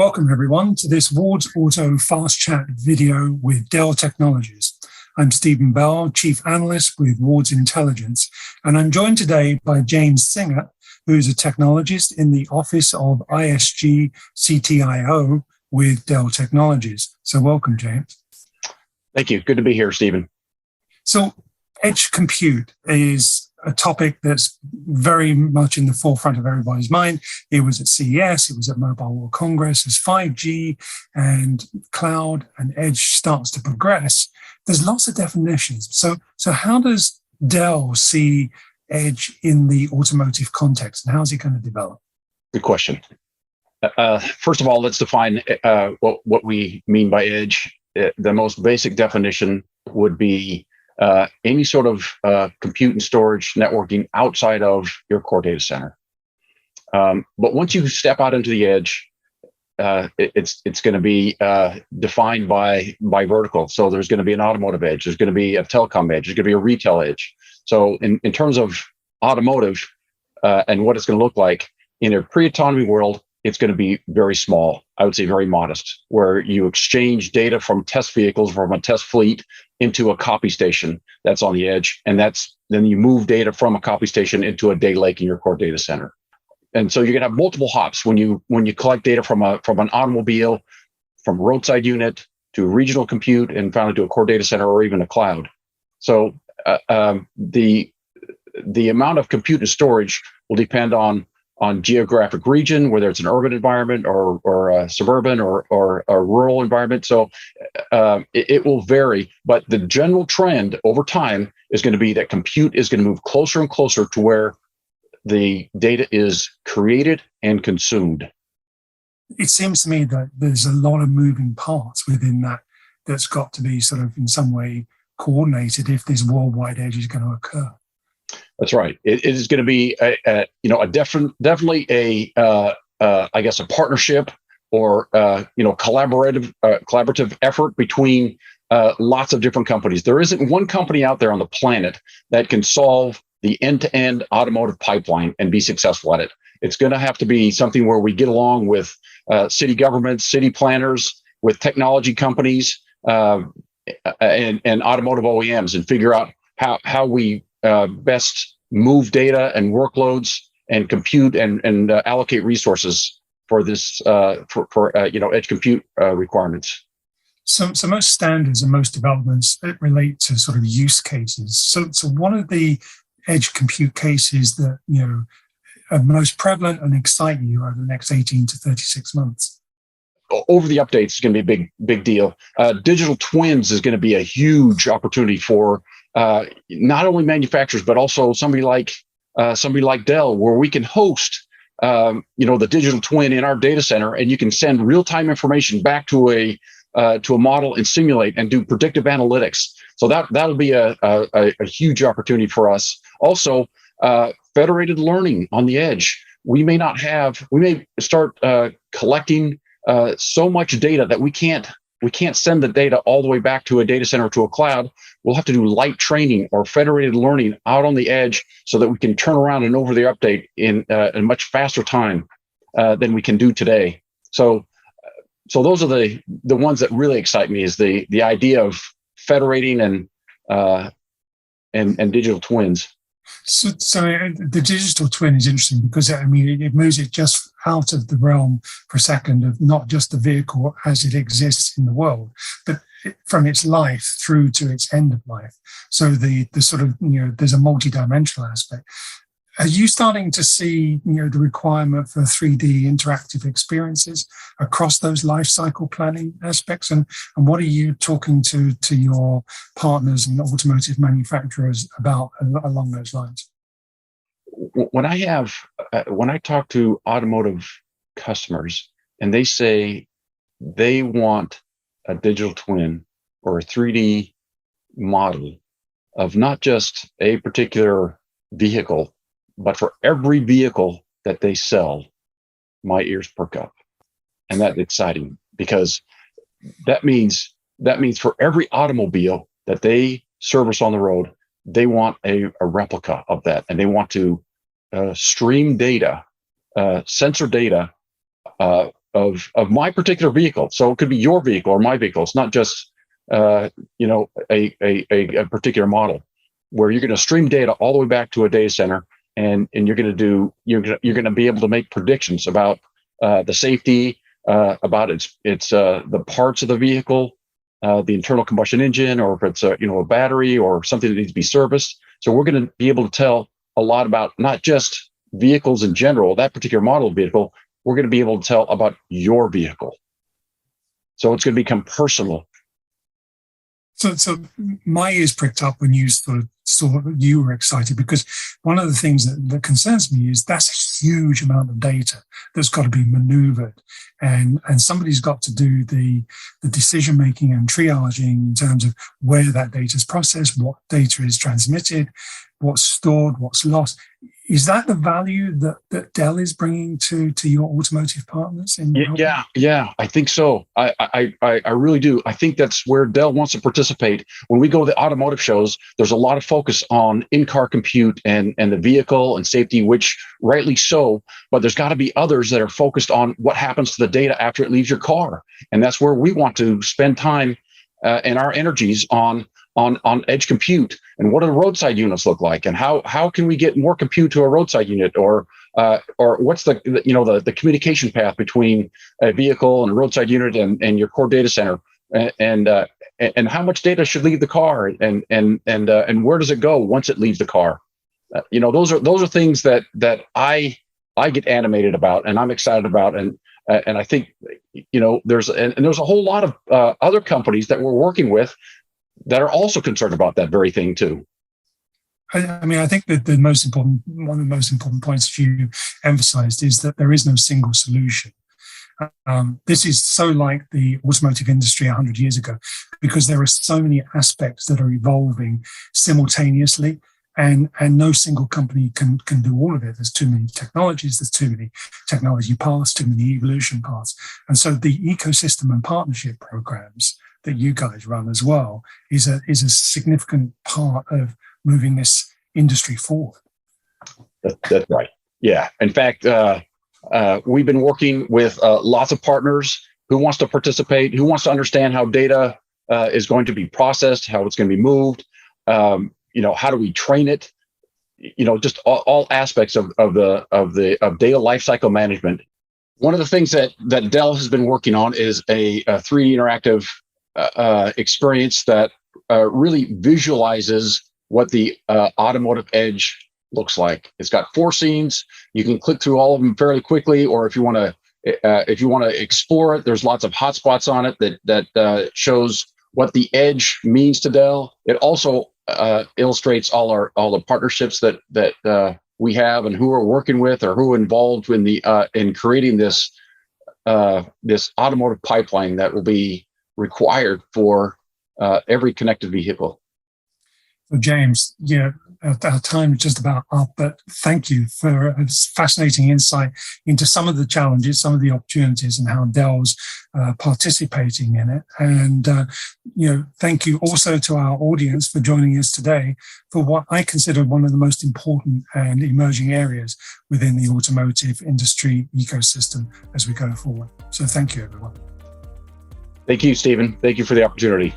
Welcome everyone to this Ward's Auto Fast Chat video with Dell Technologies. I'm Stephen Bell, Chief Analyst with Ward's Intelligence, and I'm joined today by James Singer, who's a technologist in the Office of ISG CTIO with Dell Technologies. So welcome, James. Thank you. Good to be here, Stephen. So edge compute is a topic that's very much in the forefront of everybody's mind. It was at CES, it was at Mobile World Congress. As 5G and cloud and edge starts to progress, there's lots of definitions. So how does Dell see edge in the automotive context, and how's it going to develop? Good question. First of all, let's define what we mean by edge. The most basic definition would be any sort of compute and storage networking outside of your core data center. But once you step out into the edge, it's going to be defined by vertical. So there's going to be an automotive edge, there's going to be a telecom edge, there's going to be a retail edge. So in terms of automotive and what it's going to look like in a pre-autonomy world, it's going to be very small. I would say very modest, where you exchange data from test vehicles, from a test fleet, into a copy station that's on the edge. And then you move data from a copy station into a data lake in your core data center. And so you're going to have multiple hops when you collect data from an automobile, from a roadside unit to regional compute, and finally to a core data center or even a cloud. So the amount of compute and storage will depend on geographic region, whether it's an urban environment or a suburban or a rural environment. So it will vary, but the general trend over time is going to be that compute is going to move closer and closer to where the data is created and consumed. It seems to me that there's a lot of moving parts within that's got to be sort of in some way coordinated if this worldwide edge is going to occur. That's right. It is going to be definitely a I guess a partnership or collaborative effort between lots of different companies. There isn't one company out there on the planet that can solve the end-to-end automotive pipeline and be successful at it. It's going to have to be something where we get along with city governments, city planners, with technology companies, and automotive OEMs, and figure out how we best move data and workloads and compute and allocate resources for this edge compute requirements. So most standards and most developments relate to sort of use cases. So one of the edge compute cases that are most prevalent and excite you over the next 18 to 36 months? Over the updates is going to be a big deal. Digital twins is going to be a huge opportunity for not only manufacturers, but also somebody like Dell, where we can host the digital twin in our data center, and you can send real-time information back to a model and simulate and do predictive analytics. So that'll be a huge opportunity for us. Also, federated learning on the edge. We may start collecting so much data that we can't send the data all the way back to a data center or to a cloud. We'll have to do light training or federated learning out on the edge so that we can turn around and over the update in a much faster time than we can do today. So those are the ones that really excite me, is the idea of federating and digital twins. So the digital twin is interesting because it moves it just out of the realm for a second of not just the vehicle as it exists in the world, but from its life through to its end of life. So the sort of there's a multi-dimensional aspect. Are you starting to see the requirement for 3D interactive experiences across those life cycle planning aspects? And what are you talking to your partners and automotive manufacturers about along those lines? When I talk to automotive customers and they say they want a digital twin or a 3D model of not just a particular vehicle, but for every vehicle that they sell, my ears perk up. And that's exciting, because that means for every automobile that they service on the road, they want a replica of that, and they want to stream data, sensor data of my particular vehicle. So it could be your vehicle or my vehicle. It's not just a particular model, where you're going to stream data all the way back to a data center, and you're going to be able to make predictions about the safety, about the parts of the vehicle, the internal combustion engine, or if it's a battery or something that needs to be serviced. So we're going to be able to tell a lot about not just vehicles in general, that particular model of vehicle. We're going to be able to tell about your vehicle. So it's going to become personal. So my ears pricked up when you sort of saw that you were excited, because one of the things that concerns me is that's a huge amount of data that's got to be maneuvered, and somebody's got to do the decision making and triaging in terms of where that data is processed, what data is transmitted, what's stored, what's lost. Is that the value that Dell is bringing to your automotive partners? Yeah, I think so. I really do. I think that's where Dell wants to participate. When we go to the automotive shows, there's a lot of focus on in-car compute and the vehicle and safety, which rightly so. But there's got to be others that are focused on what happens to the data after it leaves your car, and that's where we want to spend time and our energies on edge compute. And what do the roadside units look like, and how can we get more compute to a roadside unit, or what's the communication path between a vehicle and a roadside unit and your core data center, and how much data should leave the car, and where does it go once it leaves the car? Those are things that I get animated about, and I'm excited about, and I think there's a whole lot of other companies that we're working with that are also concerned about that very thing too. I mean, I think that one of the most important points that you emphasized is that there is no single solution. This is so like the automotive industry 100 years ago, because there are so many aspects that are evolving simultaneously, and no single company can do all of it. There's too many technologies, there's too many technology paths, too many evolution paths. And so the ecosystem and partnership programs that you guys run as well is a significant part of moving this industry forward. That's right. Yeah. In fact, we've been working with lots of partners who wants to participate, who wants to understand how data is going to be processed, how it's going to be moved. How do we train it? Just all aspects of data lifecycle management. One of the things that Dell has been working on is a 3D interactive experience that really visualizes what the automotive edge looks like. It's got 4 scenes. You can click through all of them fairly quickly, or if you want to explore it, there's lots of hotspots on it that shows what the edge means to Dell. It also illustrates all the partnerships that we have, and who we're working with, or who are involved in creating this automotive pipeline that will be required for every connected vehicle. So James, our time is just about up, but thank you for a fascinating insight into some of the challenges, some of the opportunities, and how Dell's participating in it. And thank you also to our audience for joining us today for what I consider one of the most important and emerging areas within the automotive industry ecosystem as we go forward. So thank you, everyone. Thank you, Stephen. Thank you for the opportunity.